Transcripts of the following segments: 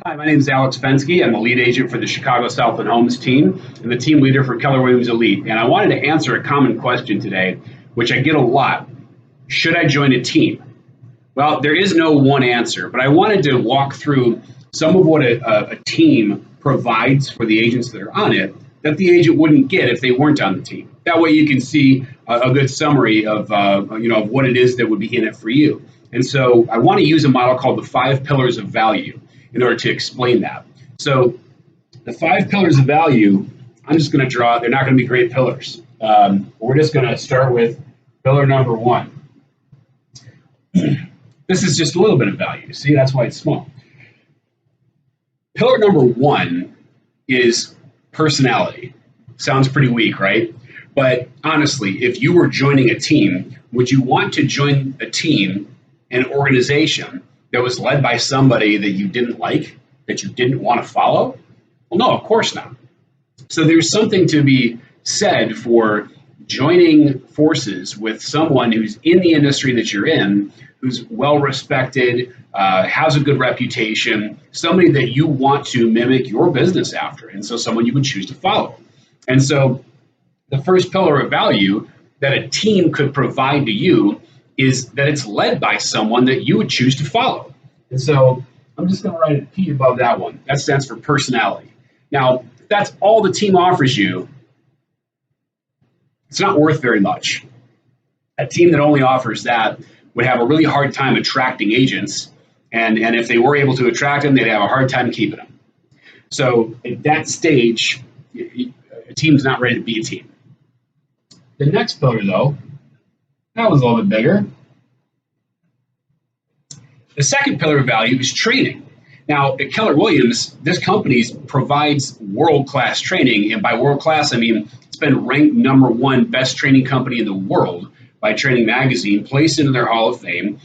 Hi, my name is Alex Fensky. I'm the lead agent for the Chicago Southland Homes team and the team leader for Keller Williams Elite. And I wanted to answer a common question today, which I get a lot. Should I join a team? Well, there is no one answer, but I wanted to walk through some of what a team provides for the agents that are on it that the agent wouldn't get if they weren't on the team. That way you can see a good summary of what it is that would be in it for you. And so I want to use a model called the 5 pillars of value in order to explain that. So the 5 pillars of value, I'm just going to draw, they're not going to be great pillars. We're just going to start with pillar number one. This is just a little bit of value. See, that's why it's small. Pillar number one is personality. Sounds pretty weak, right? But honestly, if you were joining a team, would you want to join a team, an organization that was led by somebody that you didn't like, that you didn't want to follow? Well, no, of course not. So there's something to be said for joining forces with someone who's in the industry that you're in, who's well respected, has a good reputation, somebody that you want to mimic your business after, and so someone you would choose to follow. And so the first pillar of value that a team could provide to you is that it's led by someone that you would choose to follow. And so I'm just going to write a P above that one. That stands for personality. Now, if that's all the team offers you, it's not worth very much. A team that only offers that would have a really hard time attracting agents. And if they were able to attract them, they'd have a hard time keeping them. So at that stage, a team's not ready to be a team. The next pillar, though, that was a little bit bigger. The second pillar of value is training. Now, at Keller Williams, this company provides world-class training. And by world-class, I mean it's been ranked #1 best training company in the world by Training Magazine, placed into their Hall of Fame.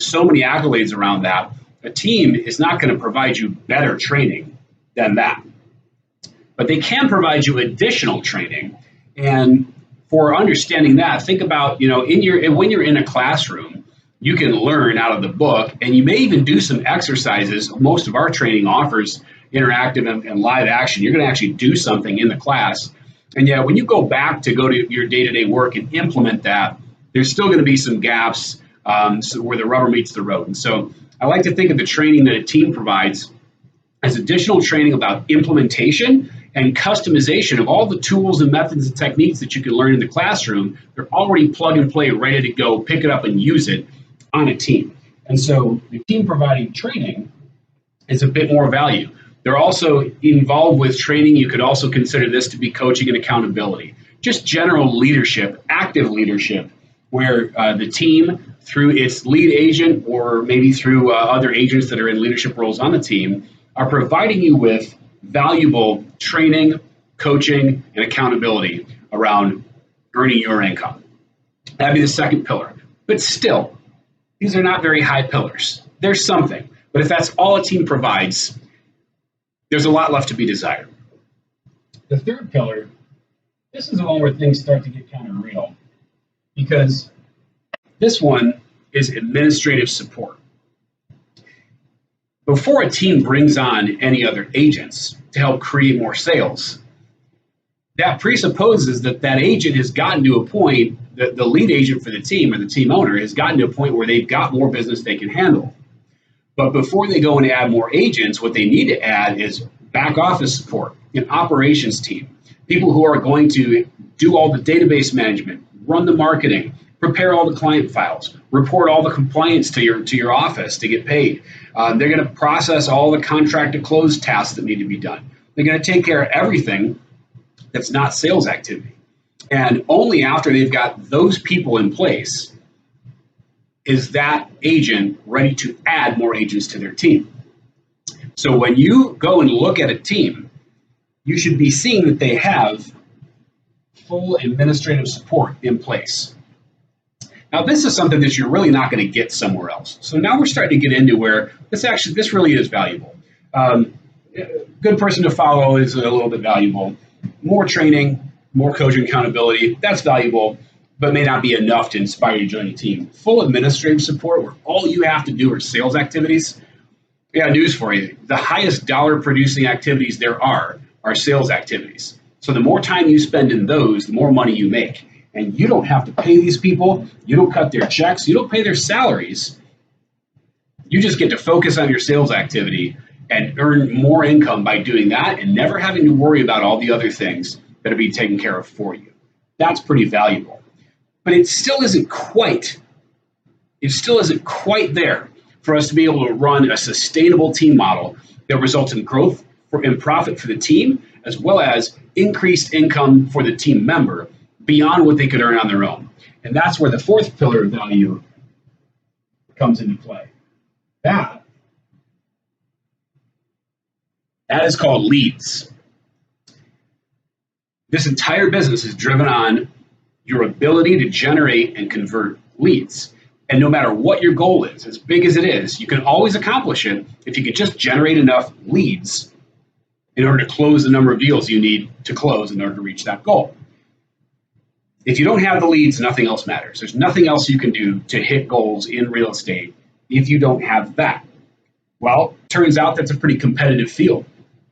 So many accolades around that. A team is not going to provide you better training than that. But they can provide you additional training. And for understanding that, think about, when you're in a classroom, you can learn out of the book, and you may even do some exercises. Most of our training offers interactive and live action. You're going to actually do something in the class. And yet, when you go back to go to your day-to-day work and implement that, there's still going to be some gaps where the rubber meets the road. And so I like to think of the training that a team provides as additional training about implementation and customization of all the tools and methods and techniques that you can learn in the classroom. They're already plug and play, ready to go, pick it up and use it on a team. And so the team providing training is a bit more value. They're also involved with training. You could also consider this to be coaching and accountability, just general leadership, active leadership, where the team, through its lead agent or maybe through other agents that are in leadership roles on the team, are providing you with valuable training, coaching, and accountability around earning your income. That'd be the second pillar. But still, these are not very high pillars. There's something. But if that's all a team provides, there's a lot left to be desired. The third pillar, this is the one where things start to get kind of real, because this one is administrative support. Before a team brings on any other agents to help create more sales, that presupposes that agent has gotten to a point, that the lead agent for the team or the team owner has gotten to a point where they've got more business they can handle. But before they go and add more agents, what they need to add is back office support, an operations team, people who are going to do all the database management, run the marketing, prepare all the client files, report all the compliance to your office to get paid. They're going to process all the contract to close tasks that need to be done. They're going to take care of everything that's not sales activity. And only after they've got those people in place is that agent ready to add more agents to their team. So when you go and look at a team, you should be seeing that they have full administrative support in place. Now, this is something that you're really not going to get somewhere else. So now we're starting to get into where this really is valuable. Good person to follow is a little bit valuable. More training, more coaching accountability, that's valuable, but may not be enough to inspire you to join a team. Full administrative support where all you have to do are sales activities, Yeah, news for you. The highest dollar producing activities there are sales activities. So the more time you spend in those, the more money you make. And you don't have to pay these people, you don't cut their checks, you don't pay their salaries. You just get to focus on your sales activity and earn more income by doing that and never having to worry about all the other things that are being taken care of for you. That's pretty valuable. But it still isn't quite there for us to be able to run a sustainable team model that results in growth and profit for the team, as well as increased income for the team member beyond what they could earn on their own. And that's where the fourth pillar of value comes into play. That is called leads. This entire business is driven on your ability to generate and convert leads. And no matter what your goal is, as big as it is, you can always accomplish it if you can just generate enough leads in order to close the number of deals you need to close in order to reach that goal. If you don't have the leads, nothing else matters. There's nothing else you can do to hit goals in real estate if you don't have that. Well, turns out that's a pretty competitive field.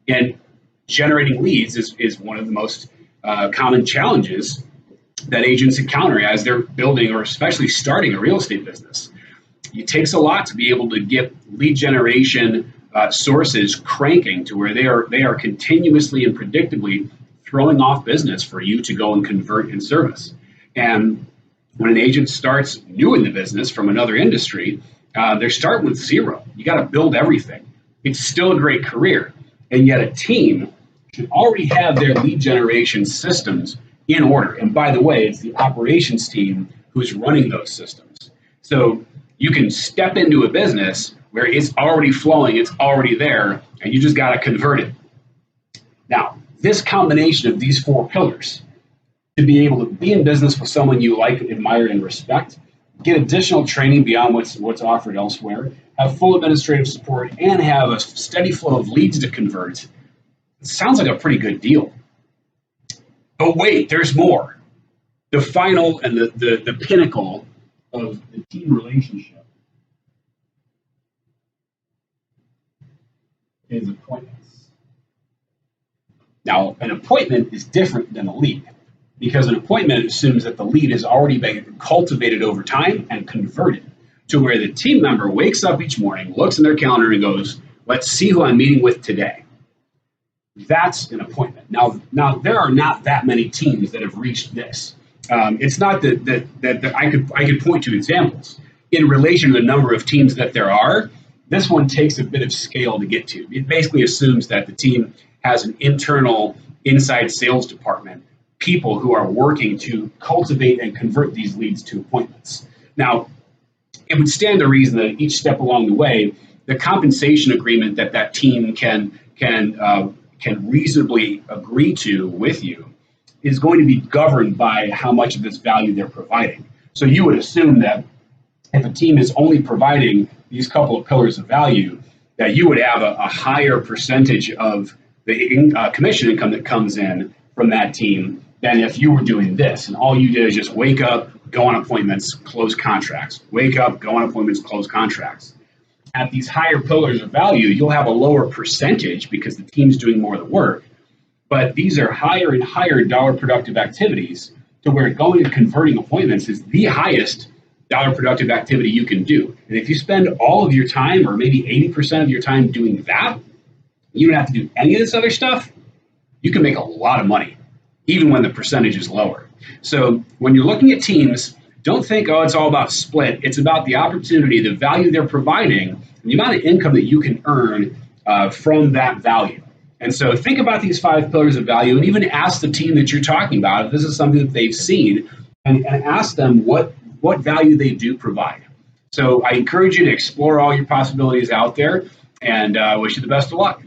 And generating leads is one of the most common challenges that agents encounter as they're building or especially starting a real estate business. It takes a lot to be able to get lead generation sources cranking to where they are continuously and predictably throwing off business for you to go and convert and service. And when an agent starts new in the business from another industry, they're starting with zero. You got to build everything. It's still a great career, and yet a team should already have their lead generation systems in order. And by the way, it's the operations team who's running those systems. So you can step into a business where it's already flowing, it's already there, and you just got to convert it. Now, this combination of these four pillars, to be able to be in business with someone you like, admire, and respect, get additional training beyond what's offered elsewhere, have full administrative support, and have a steady flow of leads to convert, it sounds like a pretty good deal. But wait, there's more. The final and the pinnacle of the team relationship is appointments. Now, an appointment is different than a lead because an appointment assumes that the lead has already been cultivated over time and converted to where the team member wakes up each morning, looks in their calendar and goes, let's see who I'm meeting with today. That's an appointment. Now there are not that many teams that have reached this. It's not that I could point to examples in relation to the number of teams that there are. This one takes a bit of scale to get to. It basically assumes that the team has an internal inside sales department, people who are working to cultivate and convert these leads to appointments. Now, it would stand to reason that each step along the way, the compensation agreement that team can reasonably agree to with you is going to be governed by how much of this value they're providing. So you would assume that if a team is only providing these couple of pillars of value, that you would have a higher percentage of the commission income that comes in from that team than if you were doing this. And all you did is just wake up, go on appointments, close contracts. Wake up, go on appointments, close contracts. At these higher pillars of value, you'll have a lower percentage because the team's doing more of the work. But these are higher and higher dollar productive activities to where going and converting appointments is the highest dollar productive activity you can do. And if you spend all of your time or maybe 80% of your time doing that, you don't have to do any of this other stuff, you can make a lot of money, even when the percentage is lower. So when you're looking at teams, don't think, oh, it's all about split. It's about the opportunity, the value they're providing, and the amount of income that you can earn from that value. And so think about these 5 pillars of value and even ask the team that you're talking about if this is something that they've seen and ask them what value they do provide. So I encourage you to explore all your possibilities out there and wish you the best of luck.